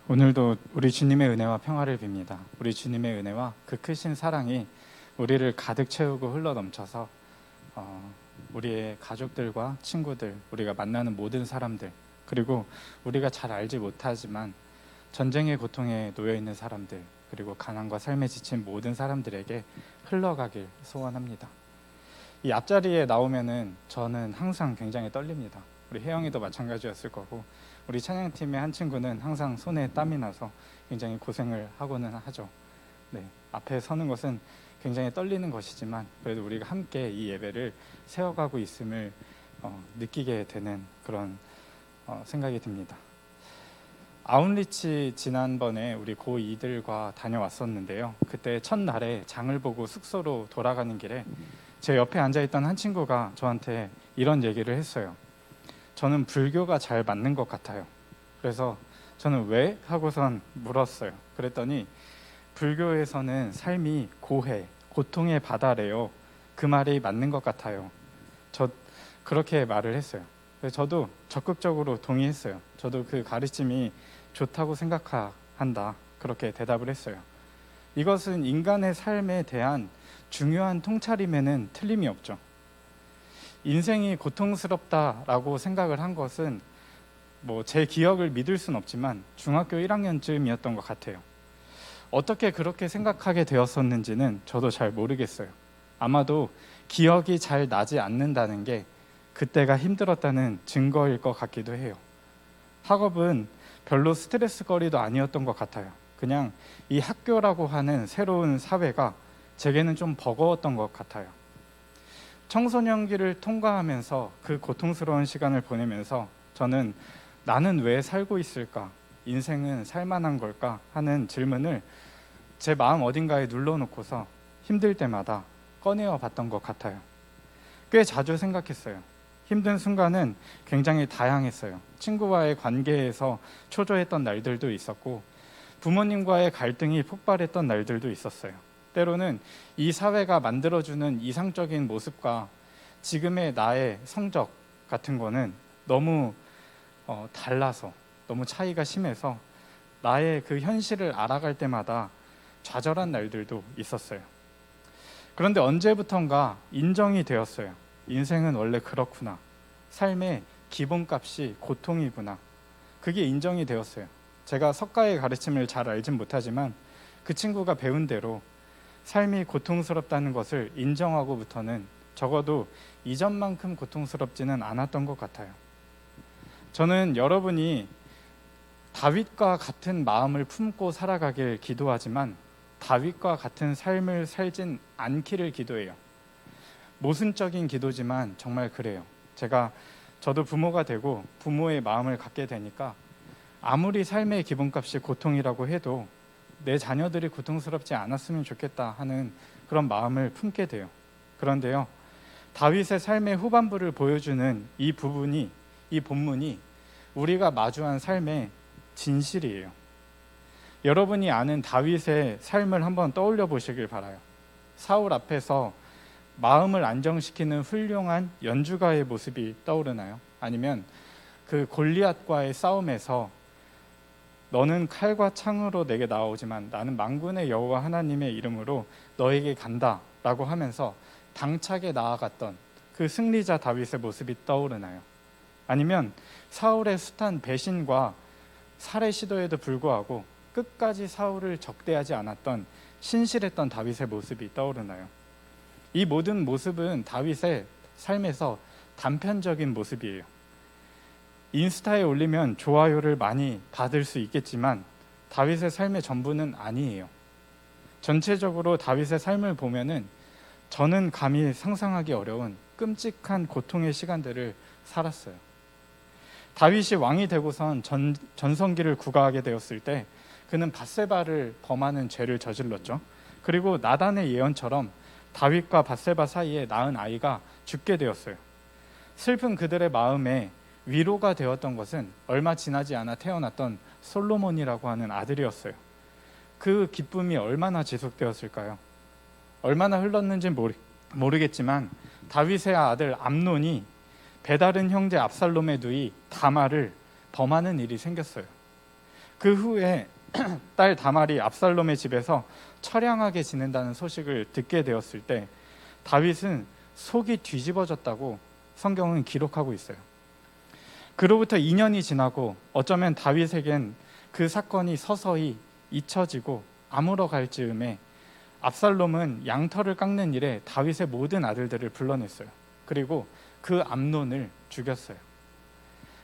오늘도 우리 주님의 은혜와 평화를 빕니다. 우리 주님의 은혜와 그 크신 사랑이 우리를 가득 채우고 흘러넘쳐서 우리의 가족들과 친구들, 우리가 만나는 모든 사람들, 그리고 우리가 잘 알지 못하지만 전쟁의 고통에 놓여 있는 사람들, 그리고 가난과 삶에 지친 모든 사람들에게 흘러가길 소원합니다. 이 앞자리에 나오면은 저는 항상 굉장히 떨립니다. 우리 혜영이도 마찬가지였을 거고, 우리 찬양팀의 한 친구는 항상 손에 땀이 나서 굉장히 고생을 하고는 하죠. 네, 앞에 서는 것은 굉장히 떨리는 것이지만 그래도 우리가 함께 이 예배를 세워가고 있음을 느끼게 되는 그런 생각이 듭니다. 아웃리치 지난번에 우리 고2들과 다녀왔었는데요. 그때 첫날에 장을 보고 숙소로 돌아가는 길에 제 옆에 앉아있던 한 친구가 저한테 이런 얘기를 했어요. 저는 불교가 잘 맞는 것 같아요. 그래서 저는 왜? 하고선 물었어요. 그랬더니 불교에서는 삶이 고해, 고통의 바다래요. 그 말이 맞는 것 같아요. 저 그렇게 말을 했어요. 그래서 저도 적극적으로 동의했어요. 저도 그 가르침이 좋다고 생각한다. 그렇게 대답을 했어요. 이것은 인간의 삶에 대한 중요한 통찰임에는 틀림이 없죠. 인생이 고통스럽다라고 생각을 한 것은 제 기억을 믿을 순 없지만 중학교 1학년쯤이었던 것 같아요. 어떻게 그렇게 생각하게 되었었는지는 저도 잘 모르겠어요. 아마도 기억이 잘 나지 않는다는 게 그때가 힘들었다는 증거일 것 같기도 해요. 학업은 별로 스트레스거리도 아니었던 것 같아요. 그냥 이 학교라고 하는 새로운 사회가 제게는 좀 버거웠던 것 같아요. 청소년기를 통과하면서 그 고통스러운 시간을 보내면서 저는 나는 왜 살고 있을까? 인생은 살만한 걸까? 하는 질문을 제 마음 어딘가에 눌러놓고서 힘들 때마다 꺼내어 봤던 것 같아요. 꽤 자주 생각했어요. 힘든 순간은 굉장히 다양했어요. 친구와의 관계에서 초조했던 날들도 있었고 부모님과의 갈등이 폭발했던 날들도 있었어요. 때로는 이 사회가 만들어주는 이상적인 모습과 지금의 나의 성적 같은 거는 너무 달라서, 너무 차이가 심해서 나의 그 현실을 알아갈 때마다 좌절한 날들도 있었어요. 그런데 언제부턴가 인정이 되었어요. 인생은 원래 그렇구나. 삶의 기본값이 고통이구나. 그게 인정이 되었어요. 제가 석가의 가르침을 잘 알진 못하지만 그 친구가 배운 대로 삶이 고통스럽다는 것을 인정하고부터는 적어도 이전만큼 고통스럽지는 않았던 것 같아요. 저는 여러분이 다윗과 같은 마음을 품고 살아가길 기도하지만 다윗과 같은 삶을 살진 않기를 기도해요. 모순적인 기도지만 정말 그래요. 저도 부모가 되고 부모의 마음을 갖게 되니까 아무리 삶의 기본값이 고통이라고 해도 내 자녀들이 고통스럽지 않았으면 좋겠다 하는 그런 마음을 품게 돼요. 그런데요, 다윗의 삶의 후반부를 보여주는 이 본문이 우리가 마주한 삶의 진실이에요. 여러분이 아는 다윗의 삶을 한번 떠올려 보시길 바라요. 사울 앞에서 마음을 안정시키는 훌륭한 연주가의 모습이 떠오르나요? 아니면 그 골리앗과의 싸움에서 너는 칼과 창으로 내게 나오지만 나는 만군의 여호와 하나님의 이름으로 너에게 간다 라고 하면서 당차게 나아갔던 그 승리자 다윗의 모습이 떠오르나요? 아니면 사울의 숱한 배신과 살해 시도에도 불구하고 끝까지 사울을 적대하지 않았던 신실했던 다윗의 모습이 떠오르나요? 이 모든 모습은 다윗의 삶에서 단편적인 모습이에요. 인스타에 올리면 좋아요를 많이 받을 수 있겠지만 다윗의 삶의 전부는 아니에요. 전체적으로 다윗의 삶을 보면은 저는 감히 상상하기 어려운 끔찍한 고통의 시간들을 살았어요. 다윗이 왕이 되고선 전성기를 구가하게 되었을 때 그는 밧세바를 범하는 죄를 저질렀죠. 그리고 나단의 예언처럼 다윗과 밧세바 사이에 낳은 아이가 죽게 되었어요. 슬픈 그들의 마음에 위로가 되었던 것은 얼마 지나지 않아 태어났던 솔로몬이라고 하는 아들이었어요. 그 기쁨이 얼마나 지속되었을까요? 얼마나 흘렀는지 모르겠지만 다윗의 아들 암논이 배다른 형제 압살롬의 누이 다말을 범하는 일이 생겼어요. 그 후에 딸 다말이 압살롬의 집에서 처량하게 지낸다는 소식을 듣게 되었을 때 다윗은 속이 뒤집어졌다고 성경은 기록하고 있어요. 그로부터 2년이 지나고 어쩌면 다윗에겐 그 사건이 서서히 잊혀지고 아물어갈 즈음에 압살롬은 양털을 깎는 일에 다윗의 모든 아들들을 불러냈어요. 그리고 그 암논을 죽였어요.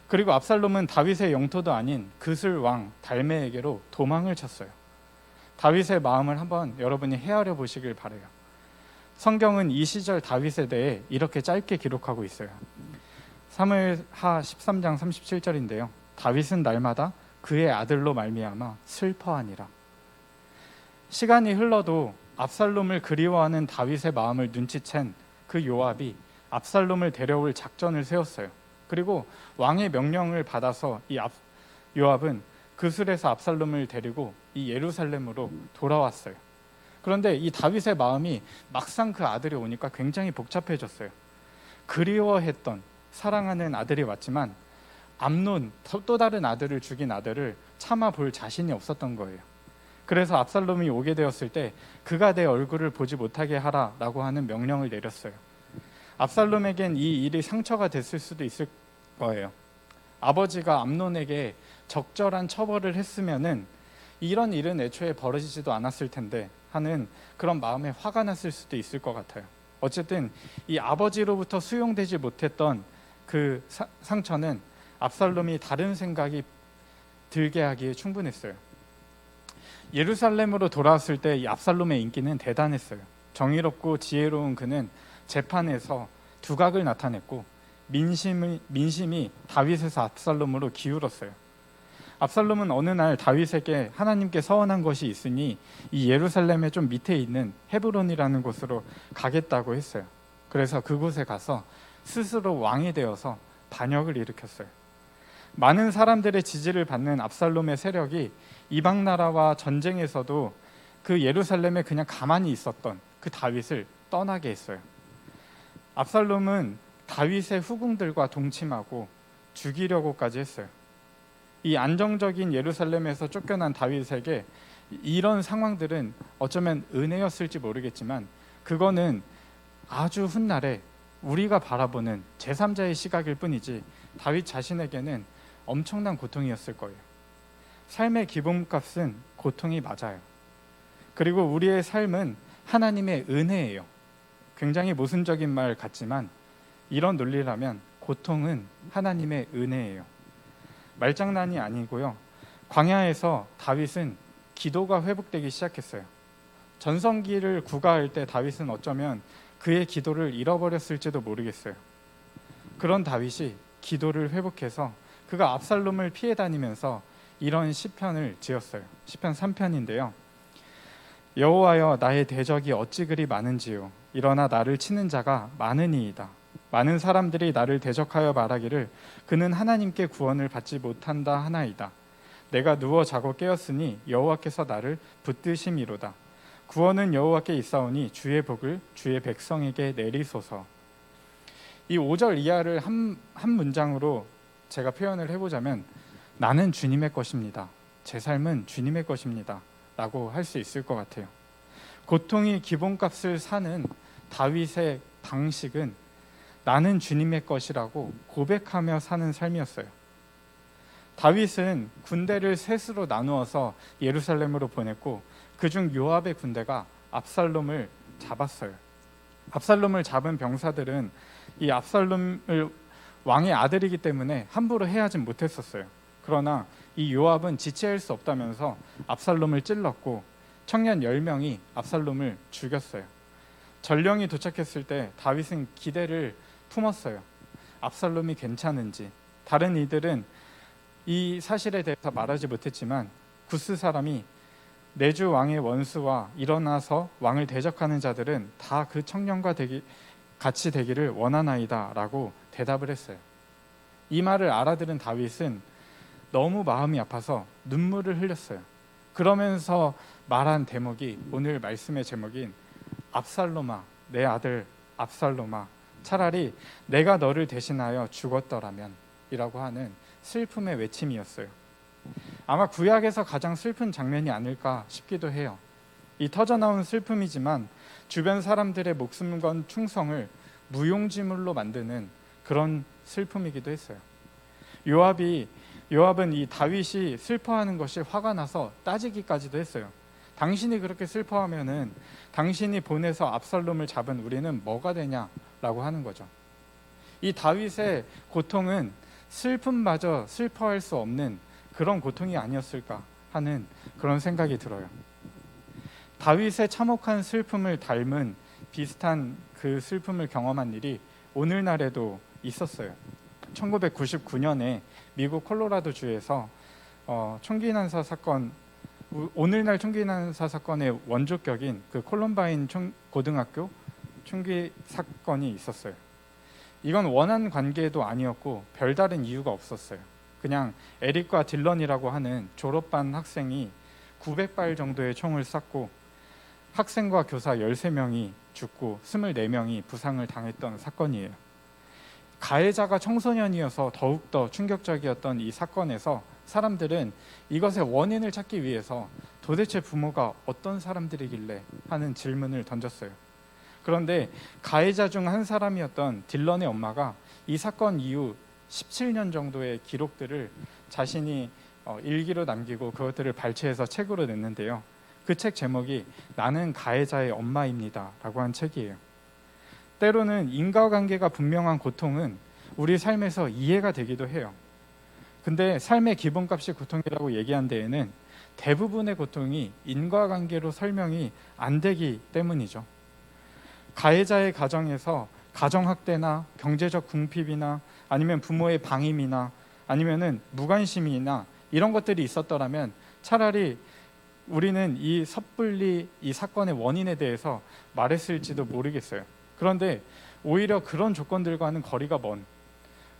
그리고 압살롬은 다윗의 영토도 아닌 그슬 왕 달메에게로 도망을 쳤어요. 다윗의 마음을 한번 여러분이 헤아려 보시길 바라요. 성경은 이 시절 다윗에 대해 이렇게 짧게 기록하고 있어요. 사무엘하 13장 37절인데요. 다윗은 날마다 그의 아들로 말미암아 슬퍼하니라. 시간이 흘러도 압살롬을 그리워하는 다윗의 마음을 눈치챈 그 요압이 압살롬을 데려올 작전을 세웠어요. 그리고 왕의 명령을 받아서 요압은 그술에서 압살롬을 데리고 이 예루살렘으로 돌아왔어요. 그런데 이 다윗의 마음이 막상 그 아들이 오니까 굉장히 복잡해졌어요. 그리워했던 사랑하는 아들이 왔지만 암논, 또 다른 아들을 죽인 아들을 참아 볼 자신이 없었던 거예요. 그래서 압살롬이 오게 되었을 때 그가 내 얼굴을 보지 못하게 하라라고 하는 명령을 내렸어요. 압살롬에겐 이 일이 상처가 됐을 수도 있을 거예요. 아버지가 암논에게 적절한 처벌을 했으면은 이런 일은 애초에 벌어지지도 않았을 텐데 하는 그런 마음에 화가 났을 수도 있을 것 같아요. 어쨌든 이 아버지로부터 수용되지 못했던 그 상처는 압살롬이 다른 생각이 들게 하기에 충분했어요. 예루살렘으로 돌아왔을 때 이 압살롬의 인기는 대단했어요. 정의롭고 지혜로운 그는 재판에서 두각을 나타냈고 민심이 다윗에서 압살롬으로 기울었어요. 압살롬은 어느 날 다윗에게 하나님께 서원한 것이 있으니 이 예루살렘의 좀 밑에 있는 헤브론이라는 곳으로 가겠다고 했어요. 그래서 그곳에 가서 스스로 왕이 되어서 반역을 일으켰어요. 많은 사람들의 지지를 받는 압살롬의 세력이 이방 나라와 전쟁에서도 그 예루살렘에 그냥 가만히 있었던 그 다윗을 떠나게 했어요. 압살롬은 다윗의 후궁들과 동침하고 죽이려고까지 했어요. 이 안정적인 예루살렘에서 쫓겨난 다윗에게 이런 상황들은 어쩌면 은혜였을지 모르겠지만 그거는 아주 훗날에 우리가 바라보는 제3자의 시각일 뿐이지 다윗 자신에게는 엄청난 고통이었을 거예요. 삶의 기본값은 고통이 맞아요. 그리고 우리의 삶은 하나님의 은혜예요. 굉장히 모순적인 말 같지만 이런 논리라면 고통은 하나님의 은혜예요. 말장난이 아니고요. 광야에서 다윗은 기도가 회복되기 시작했어요. 전성기를 구가할 때 다윗은 어쩌면 그의 기도를 잃어버렸을지도 모르겠어요. 그런 다윗이 기도를 회복해서 그가 압살롬을 피해 다니면서 이런 시편을 지었어요. 시편 3편인데요. 여호와여 나의 대적이 어찌 그리 많은지요. 일어나 나를 치는 자가 많으니이다. 많은 사람들이 나를 대적하여 말하기를 그는 하나님께 구원을 받지 못한다 하나이다. 내가 누워 자고 깨었으니 여호와께서 나를 붙드심이로다. 구원은 여호와께 있사오니 주의 복을 주의 백성에게 내리소서. 이 5절 이하를 한 문장으로 제가 표현을 해보자면 나는 주님의 것입니다. 제 삶은 주님의 것입니다. 라고 할 수 있을 것 같아요. 고통이 기본값을 사는 다윗의 방식은 나는 주님의 것이라고 고백하며 사는 삶이었어요. 다윗은 군대를 셋으로 나누어서 예루살렘으로 보냈고 그중 요압의 군대가 압살롬을 잡았어요. 압살롬을 잡은 병사들은 이 압살롬을 왕의 아들이기 때문에 함부로 해하진 못했었어요. 그러나 이 요압은 지체할 수 없다면서 압살롬을 찔렀고 청년 10명이 압살롬을 죽였어요. 전령이 도착했을 때 다윗은 기대를 품었어요. 압살롬이 괜찮은지. 다른 이들은 이 사실에 대해서 말하지 못했지만 구스 사람이 내주 왕의 원수와 일어나서 왕을 대적하는 자들은 다 그 청년과 같이 되기를 원하나이다 라고 대답을 했어요. 이 말을 알아들은 다윗은 너무 마음이 아파서 눈물을 흘렸어요. 그러면서 말한 대목이 오늘 말씀의 제목인 압살롬아 내 아들 압살롬아 차라리 내가 너를 대신하여 죽었더라면 이라고 하는 슬픔의 외침이었어요. 아마 구약에서 가장 슬픈 장면이 아닐까 싶기도 해요. 이 터져나온 슬픔이지만 주변 사람들의 목숨 건 충성을 무용지물로 만드는 그런 슬픔이기도 했어요. 요압은 이 다윗이 슬퍼하는 것이 화가 나서 따지기까지도 했어요. 당신이 그렇게 슬퍼하면은 당신이 보내서 압살롬을 잡은 우리는 뭐가 되냐라고 하는 거죠. 이 다윗의 고통은 슬픔마저 슬퍼할 수 없는 그런 고통이 아니었을까 하는 그런 생각이 들어요. 다윗의 참혹한 슬픔을 닮은 비슷한 그 슬픔을 경험한 일이 오늘날에도 있었어요. 1999년에 미국 콜로라도 주에서 총기 난사 사건, 오늘날 총기 난사 사건의 원조격인 그 콜럼바인 고등학교 총기 사건이 있었어요. 이건 원한 관계도 아니었고 별다른 이유가 없었어요. 그냥 에릭과 딜런이라고 하는 졸업반 학생이 900발 정도의 총을 쐈고 학생과 교사 13명이 죽고 24명이 부상을 당했던 사건이에요. 가해자가 청소년이어서 더욱더 충격적이었던 이 사건에서 사람들은 이것의 원인을 찾기 위해서 도대체 부모가 어떤 사람들이길래 하는 질문을 던졌어요. 그런데 가해자 중 한 사람이었던 딜런의 엄마가 이 사건 이후 17년 정도의 기록들을 자신이 일기로 남기고 그것들을 발췌해서 책으로 냈는데요. 그 책 제목이 나는 가해자의 엄마입니다 라고 한 책이에요. 때로는 인과관계가 분명한 고통은 우리 삶에서 이해가 되기도 해요. 근데 삶의 기본값이 고통이라고 얘기한 데에는 대부분의 고통이 인과관계로 설명이 안 되기 때문이죠. 가해자의 가정에서 가정학대나 경제적 궁핍이나 아니면 부모의 방임이나 아니면은 무관심이나 이런 것들이 있었더라면 차라리 우리는 이 섣불리 이 사건의 원인에 대해서 말했을지도 모르겠어요. 그런데 오히려 그런 조건들과는 거리가 먼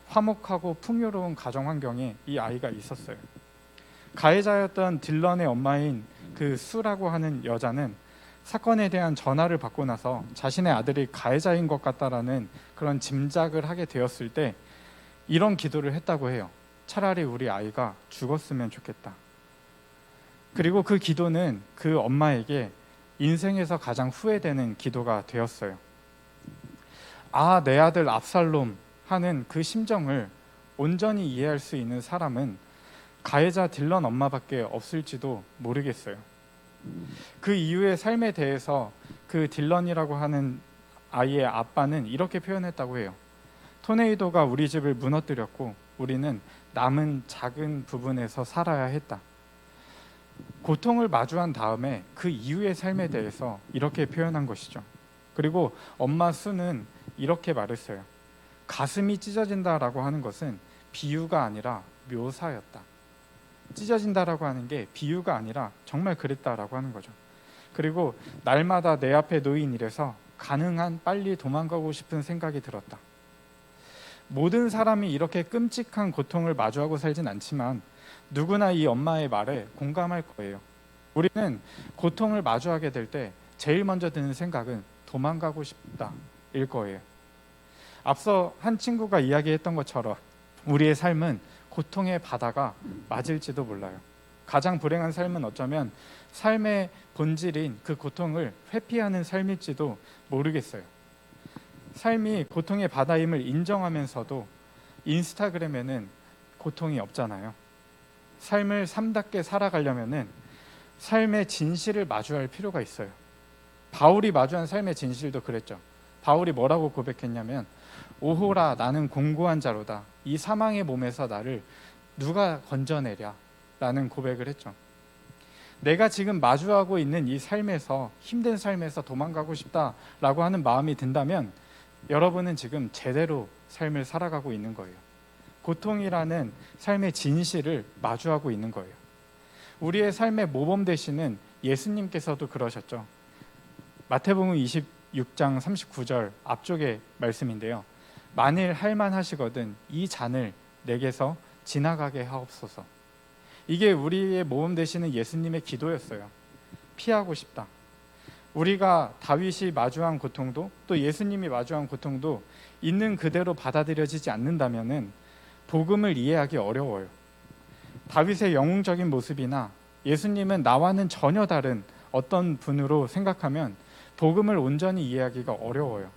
화목하고 풍요로운 가정 환경에 이 아이가 있었어요. 가해자였던 딜런의 엄마인 그 수라고 하는 여자는 사건에 대한 전화를 받고 나서 자신의 아들이 가해자인 것 같다라는 그런 짐작을 하게 되었을 때 이런 기도를 했다고 해요. 차라리 우리 아이가 죽었으면 좋겠다. 그리고 그 기도는 그 엄마에게 인생에서 가장 후회되는 기도가 되었어요. 아, 내 아들 압살롬 하는 그 심정을 온전히 이해할 수 있는 사람은 가해자 딜런 엄마밖에 없을지도 모르겠어요. 그 이후의 삶에 대해서 그 딜런이라고 하는 아이의 아빠는 이렇게 표현했다고 해요. 토네이도가 우리 집을 무너뜨렸고 우리는 남은 작은 부분에서 살아야 했다. 고통을 마주한 다음에 그 이후의 삶에 대해서 이렇게 표현한 것이죠. 그리고 엄마 수는 이렇게 말했어요. 가슴이 찢어진다라고 하는 것은 비유가 아니라 묘사였다. 찢어진다라고 하는 게 비유가 아니라 정말 그랬다라고 하는 거죠. 그리고 날마다 내 앞에 놓인 일에서 가능한 빨리 도망가고 싶은 생각이 들었다. 모든 사람이 이렇게 끔찍한 고통을 마주하고 살진 않지만 누구나 이 엄마의 말에 공감할 거예요. 우리는 고통을 마주하게 될 때 제일 먼저 드는 생각은 도망가고 싶다일 거예요. 앞서 한 친구가 이야기했던 것처럼 우리의 삶은 고통의 바다가 맞을지도 몰라요. 가장 불행한 삶은 어쩌면 삶의 본질인 그 고통을 회피하는 삶일지도 모르겠어요. 삶이 고통의 바다임을 인정하면서도 인스타그램에는 고통이 없잖아요. 삶을 삶답게 살아가려면은 삶의 진실을 마주할 필요가 있어요. 바울이 마주한 삶의 진실도 그랬죠. 바울이 뭐라고 고백했냐면 오호라 나는 공고한 자로다. 이 사망의 몸에서 나를 누가 건져내랴 라는 고백을 했죠. 내가 지금 마주하고 있는 이 삶에서 힘든 삶에서 도망가고 싶다라고 하는 마음이 든다면 여러분은 지금 제대로 삶을 살아가고 있는 거예요. 고통이라는 삶의 진실을 마주하고 있는 거예요. 우리의 삶의 모범 되시는 예수님께서도 그러셨죠. 마태복음 26장 39절 앞쪽의 말씀인데요. 만일 할만하시거든 이 잔을 내게서 지나가게 하옵소서. 이게 우리의 모범 되시는 예수님의 기도였어요. 피하고 싶다. 우리가 다윗이 마주한 고통도 또 예수님이 마주한 고통도 있는 그대로 받아들여지지 않는다면은 복음을 이해하기 어려워요. 다윗의 영웅적인 모습이나 예수님은 나와는 전혀 다른 어떤 분으로 생각하면 복음을 온전히 이해하기가 어려워요.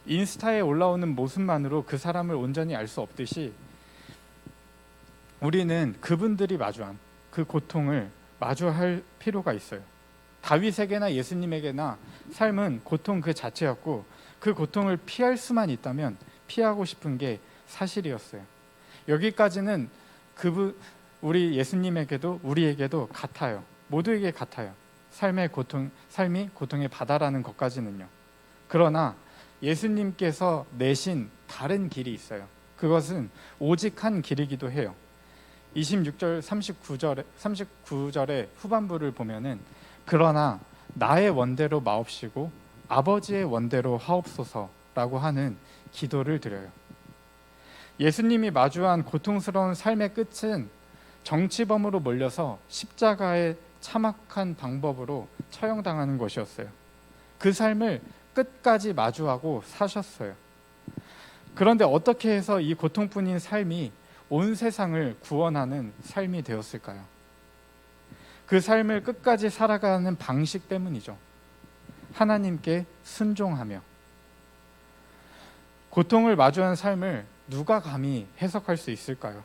인스타에 올라오는 모습만으로 그 사람을 온전히 알 수 없듯이 우리는 그분들이 마주한 그 고통을 마주할 필요가 있어요. 다윗에게나 예수님에게나 삶은 고통 그 자체였고 그 고통을 피할 수만 있다면 피하고 싶은 게 사실이었어요. 여기까지는 우리 예수님에게도 우리에게도 같아요. 모두에게 같아요. 삶이 고통의 바다라는 것까지는요. 그러나 예수님께서 내신 다른 길이 있어요. 그것은 오직 한 길이기도 해요. 26절 39절의 후반부를 보면은 그러나 나의 원대로 마옵시고 아버지의 원대로 하옵소서라고 하는 기도를 드려요. 예수님이 마주한 고통스러운 삶의 끝은 정치범으로 몰려서 십자가에 참혹한 방법으로 처형당하는 것이었어요. 그 삶을 끝까지 마주하고 사셨어요. 그런데 어떻게 해서 이 고통뿐인 삶이 온 세상을 구원하는 삶이 되었을까요? 그 삶을 끝까지 살아가는 방식 때문이죠. 하나님께 순종하며. 고통을 마주한 삶을 누가 감히 해석할 수 있을까요?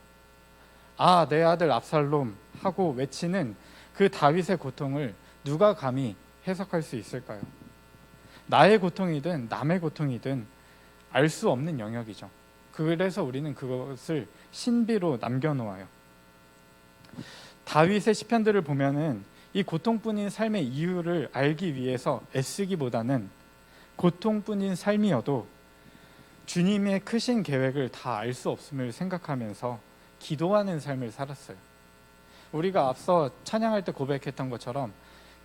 아, 내 아들 압살롬 하고 외치는 그 다윗의 고통을 누가 감히 해석할 수 있을까요? 나의 고통이든 남의 고통이든 알 수 없는 영역이죠. 그래서 우리는 그것을 신비로 남겨놓아요. 다윗의 시편들을 보면은 이 고통뿐인 삶의 이유를 알기 위해서 애쓰기보다는 고통뿐인 삶이어도 주님의 크신 계획을 다 알 수 없음을 생각하면서 기도하는 삶을 살았어요. 우리가 앞서 찬양할 때 고백했던 것처럼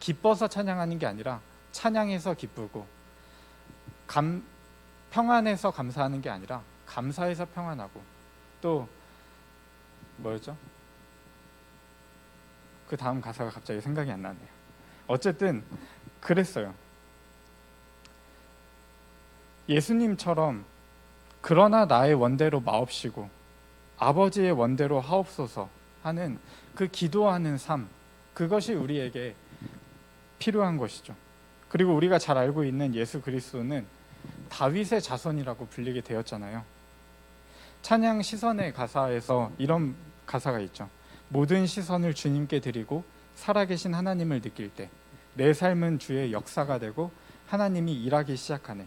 기뻐서 찬양하는 게 아니라 찬양해서 기쁘고 평안해서 감사하는 게 아니라 감사해서 평안하고 또 뭐였죠? 그 다음 가사가 갑자기 생각이 안 나네요. 어쨌든 그랬어요. 예수님처럼 그러나 나의 원대로 마옵시고 아버지의 원대로 하옵소서 하는 그 기도하는 삶, 그것이 우리에게 필요한 것이죠. 그리고 우리가 잘 알고 있는 예수 그리스도는 다윗의 자손이라고 불리게 되었잖아요. 찬양 시선의 가사에서 이런 가사가 있죠. 모든 시선을 주님께 드리고 살아계신 하나님을 느낄 때 내 삶은 주의 역사가 되고 하나님이 일하기 시작하네.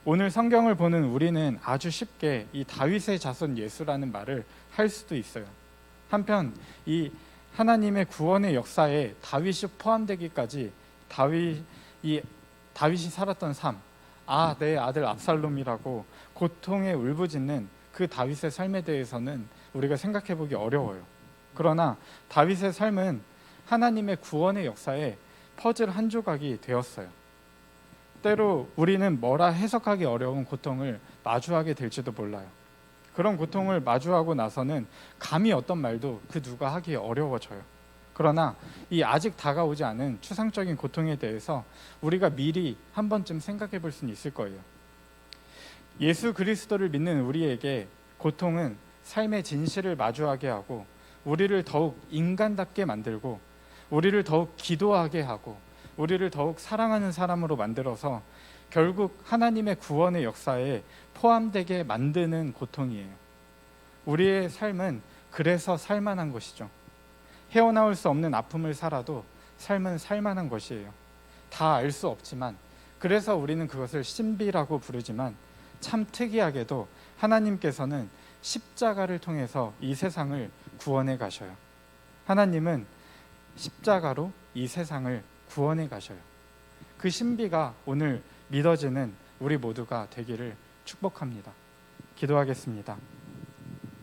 오늘 성경을 보는 우리는 아주 쉽게 이 다윗의 자손 예수라는 말을 할 수도 있어요. 한편 이 하나님의 구원의 역사에 다윗이 포함되기까지 다윗이 살았던 삶, 아, 내 아들 압살롬이라고 고통에 울부짖는 그 다윗의 삶에 대해서는 우리가 생각해 보기 어려워요. 그러나 다윗의 삶은 하나님의 구원의 역사에 퍼즐 한 조각이 되었어요. 때로 우리는 뭐라 해석하기 어려운 고통을 마주하게 될지도 몰라요. 그런 고통을 마주하고 나서는 감히 어떤 말도 그 누가 하기 어려워져요. 그러나 이 아직 다가오지 않은 추상적인 고통에 대해서 우리가 미리 한 번쯤 생각해 볼 수는 있을 거예요. 예수 그리스도를 믿는 우리에게 고통은 삶의 진실을 마주하게 하고 우리를 더욱 인간답게 만들고 우리를 더욱 기도하게 하고 우리를 더욱 사랑하는 사람으로 만들어서 결국 하나님의 구원의 역사에 포함되게 만드는 고통이에요. 우리의 삶은 그래서 살만한 것이죠. 헤어나올 수 없는 아픔을 살아도 삶은 살만한 것이에요. 다 알 수 없지만, 그래서 우리는 그것을 신비라고 부르지만 참 특이하게도 하나님께서는 십자가를 통해서 이 세상을 구원해 가셔요. 하나님은 십자가로 이 세상을 구원해 가셔요. 그 신비가 오늘 믿어지는 우리 모두가 되기를 축복합니다. 기도하겠습니다.